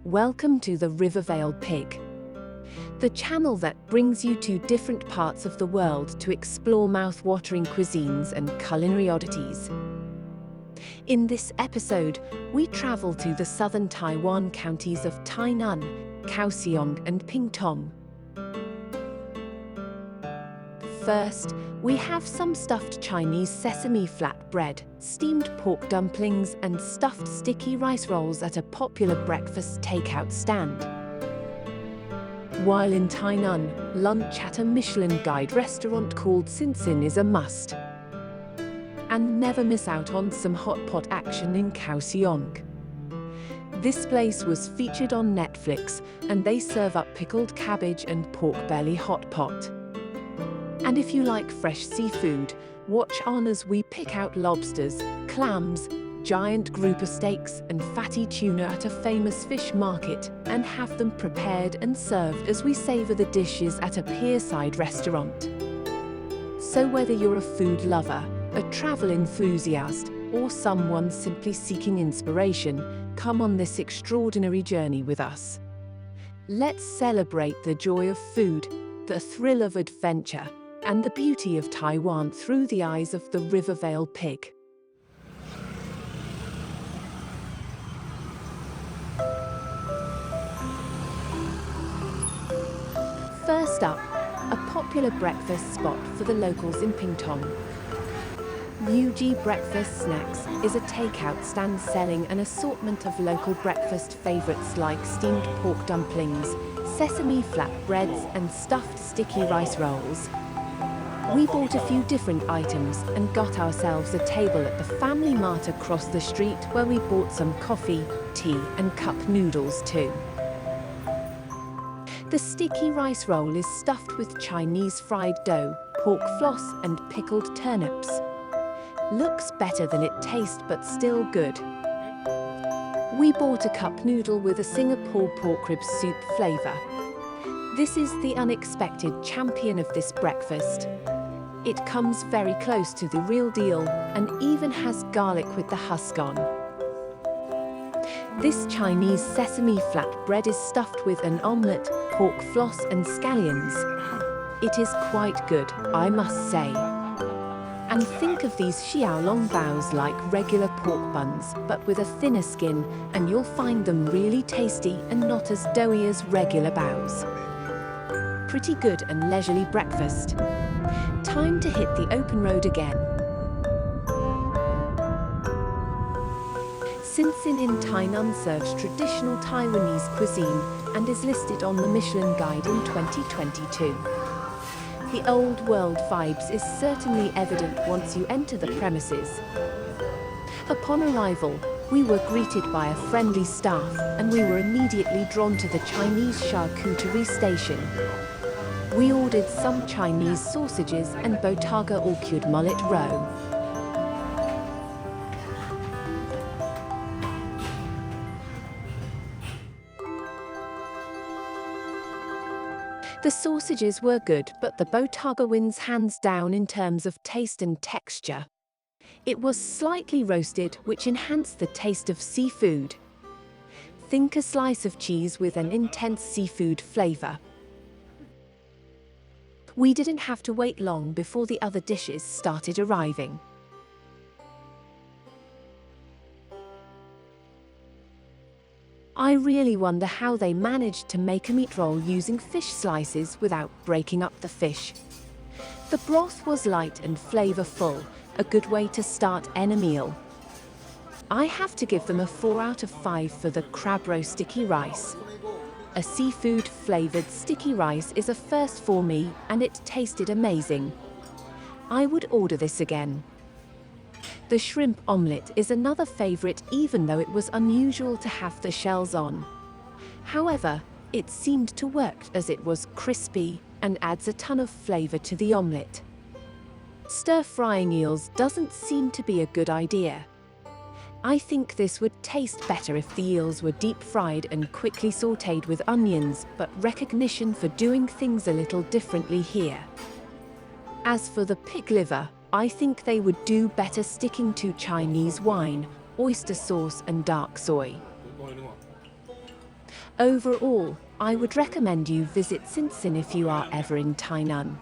Welcome to the Rivervale Pig, the channel that brings you to different parts of the world to explore mouth-watering cuisines and culinary oddities. In this episode, we travel to the southern Taiwan counties of Tainan, Kaohsiung and Pingtung. First, we have some stuffed Chinese sesame flatbread, steamed pork dumplings and stuffed sticky rice rolls at a popular breakfast takeout stand. While in Tainan, lunch at a Michelin guide restaurant called C.K.S is a must. And never miss out on some hot pot action in Kaohsiung. This place was featured on Netflix, and they serve up pickled cabbage and pork belly hot pot. And if you like fresh seafood, watch on as we pick out lobsters, clams, giant grouper steaks and fatty tuna at a famous fish market and have them prepared and served as we savor the dishes at a pierside restaurant. So whether you're a food lover, a travel enthusiast, or someone simply seeking inspiration, come on this extraordinary journey with us. Let's celebrate the joy of food, the thrill of adventure, and the beauty of Taiwan through the eyes of the Rivervale Pig. First up, a popular breakfast spot for the locals in Pingtung. UG Breakfast Snacks is a takeout stand selling an assortment of local breakfast favorites like steamed pork dumplings, sesame flatbreads and stuffed sticky rice rolls. We bought a few different items and got ourselves a table at the Family Mart across the street where we bought some coffee, tea and cup noodles too. The sticky rice roll is stuffed with Chinese fried dough, pork floss and pickled turnips. Looks better than it tastes but still good. We bought a cup noodle with a Singapore pork rib soup flavor. This is the unexpected champion of this breakfast. It comes very close to the real deal and even has garlic with the husk on. This Chinese sesame flatbread is stuffed with an omelette, pork floss and scallions. It is quite good, I must say. And think of these Qiao long baos like regular pork buns, but with a thinner skin, and you'll find them really tasty and not as doughy as regular baos. Pretty good and leisurely breakfast. Time to hit the open road again. C.K.S in Tainan serves traditional Taiwanese cuisine and is listed on the Michelin Guide in 2022. The old world vibes is certainly evident once you enter the premises. Upon arrival, we were greeted by a friendly staff and we were immediately drawn to the Chinese charcuterie station. We ordered some Chinese sausages and botaga or cured mullet roe. The sausages were good, but the botaga wins hands down in terms of taste and texture. It was slightly roasted, which enhanced the taste of seafood. Think a slice of cheese with an intense seafood flavor. We didn't have to wait long before the other dishes started arriving. I really wonder how they managed to make a meat roll using fish slices without breaking up the fish. The broth was light and flavorful, a good way to start any meal. I have to give them a 4 out of 5 for the crab roe sticky rice. A seafood-flavored sticky rice is a first for me, and it tasted amazing. I would order this again. The shrimp omelette is another favorite, even though it was unusual to have the shells on. However, it seemed to work as it was crispy and adds a ton of flavor to the omelette. Stir-frying eels doesn't seem to be a good idea. I think this would taste better if the eels were deep-fried and quickly sautéed with onions, but recognition for doing things a little differently here. As for the pig liver, I think they would do better sticking to Chinese wine, oyster sauce and dark soy. Overall, I would recommend you visit Sinsin if you are ever in Tainan.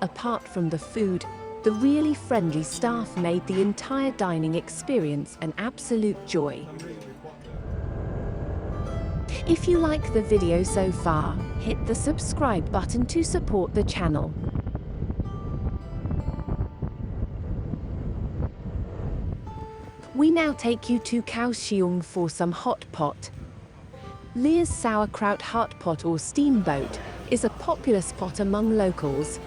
Apart from the food, the really friendly staff made the entire dining experience an absolute joy. If you like the video so far, hit the subscribe button to support the channel. We now take you to Kaohsiung for some hot pot. Lear's sauerkraut hot pot or steamboat is a popular spot among locals.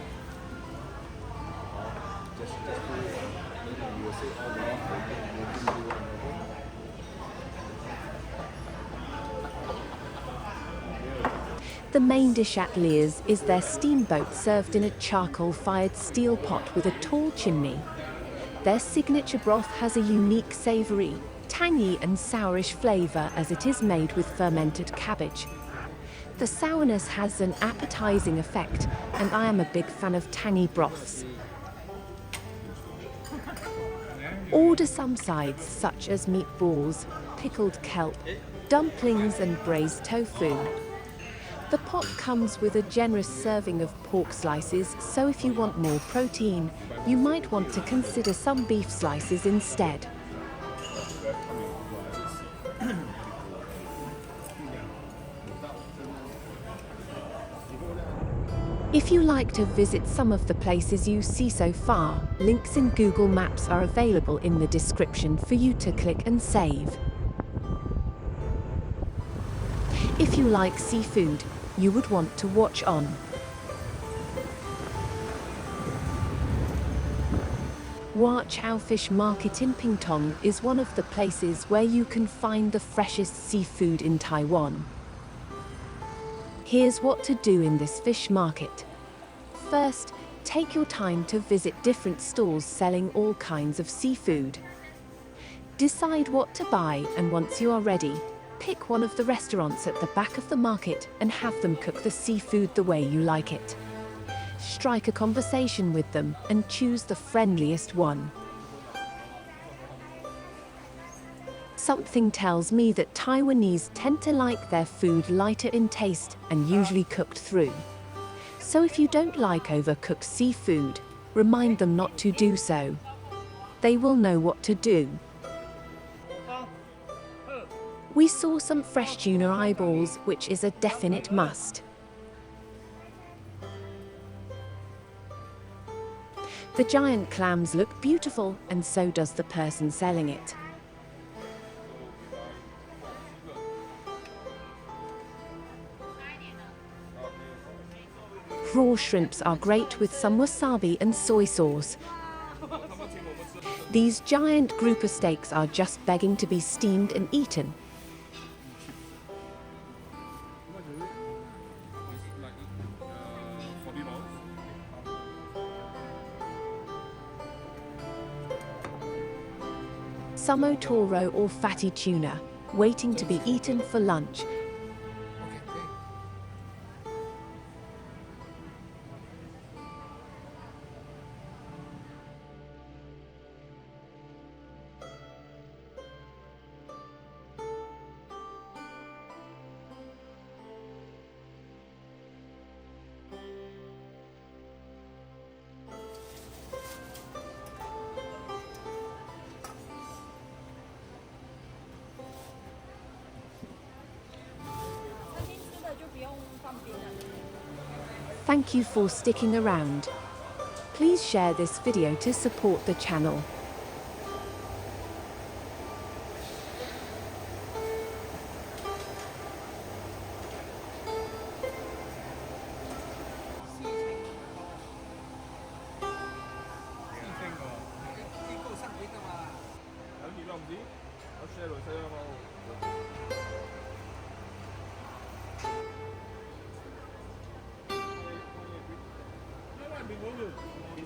The main dish at Lear's is their steamboat served in a charcoal-fired steel pot with a tall chimney. Their signature broth has a unique savoury, tangy and sourish flavour as it is made with fermented cabbage. The sourness has an appetizing effect, and I am a big fan of tangy broths. Order some sides such as meatballs, pickled kelp, dumplings and braised tofu. The pot comes with a generous serving of pork slices, so if you want more protein, you might want to consider some beef slices instead. If you like to visit some of the places you see so far, links in Google Maps are available in the description for you to click and save. If you like seafood, you would want to watch on. Qiao Fish Market in Pingtung is one of the places where you can find the freshest seafood in Taiwan. Here's what to do in this fish market. First, take your time to visit different stalls selling all kinds of seafood. Decide what to buy, and once you are ready, pick one of the restaurants at the back of the market and have them cook the seafood the way you like it. Strike a conversation with them and choose the friendliest one. Something tells me that Taiwanese tend to like their food lighter in taste and usually cooked through. So if you don't like overcooked seafood, remind them not to do so. They will know what to do. We saw some fresh tuna eyeballs, which is a definite must. The giant clams look beautiful, and so does the person selling it. Raw shrimps are great with some wasabi and soy sauce. These giant grouper steaks are just begging to be steamed and eaten. Samo toro or fatty tuna, waiting to be eaten for lunch. Thank you for sticking around. Please share this video to support the channel.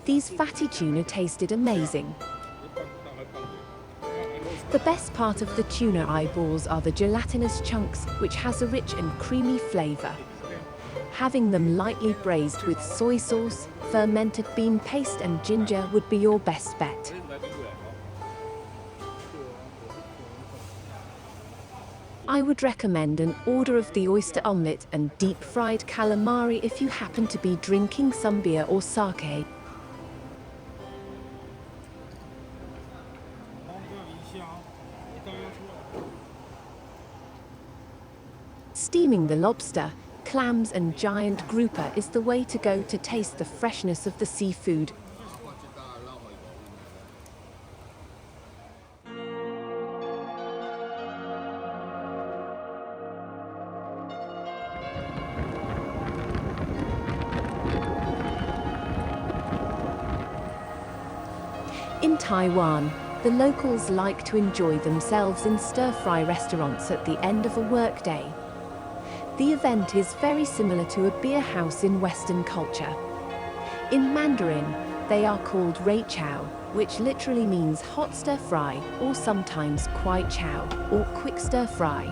These fatty tuna tasted amazing. The best part of the tuna eyeballs are the gelatinous chunks, which has a rich and creamy flavor. Having them lightly braised with soy sauce, fermented bean paste and ginger would be your best bet. I would recommend an order of the oyster omelette and deep-fried calamari if you happen to be drinking some beer or sake. Steaming the lobster, clams and giant grouper is the way to go to taste the freshness of the seafood. In Taiwan, the locals like to enjoy themselves in stir-fry restaurants at the end of a workday. The event is very similar to a beer house in Western culture. In Mandarin, they are called Rei Qiao, which literally means hot stir-fry or sometimes Kwai Qiao or quick stir-fry.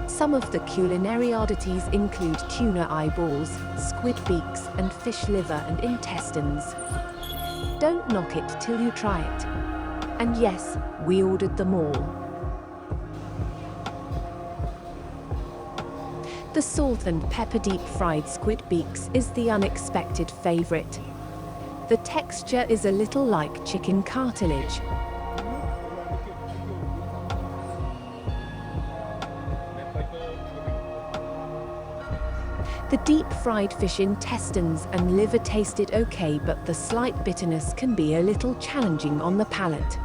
Some of the culinary oddities include tuna eyeballs, squid beaks, and fish liver and intestines. Don't knock it till you try it. And yes, we ordered them all. The salt and pepper deep-fried squid beaks is the unexpected favorite. The texture is a little like chicken cartilage. The deep-fried fish intestines and liver tasted okay, but the slight bitterness can be a little challenging on the palate.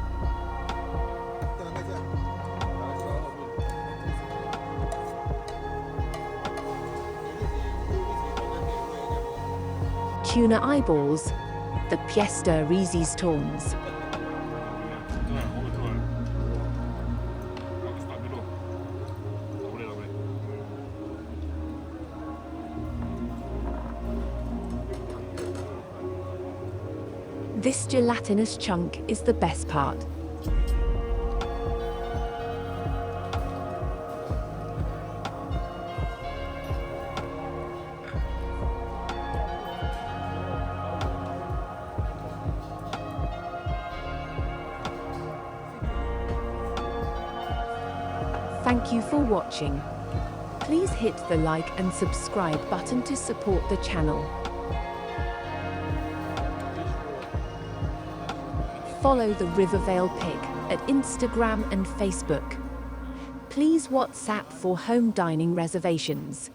Tuna eyeballs, the pièce de résistance. This gelatinous chunk is the best part. Thank you for watching. Please hit the like and subscribe button to support the channel. Follow the Rivervale Pig at Instagram and Facebook. Please WhatsApp for home dining reservations.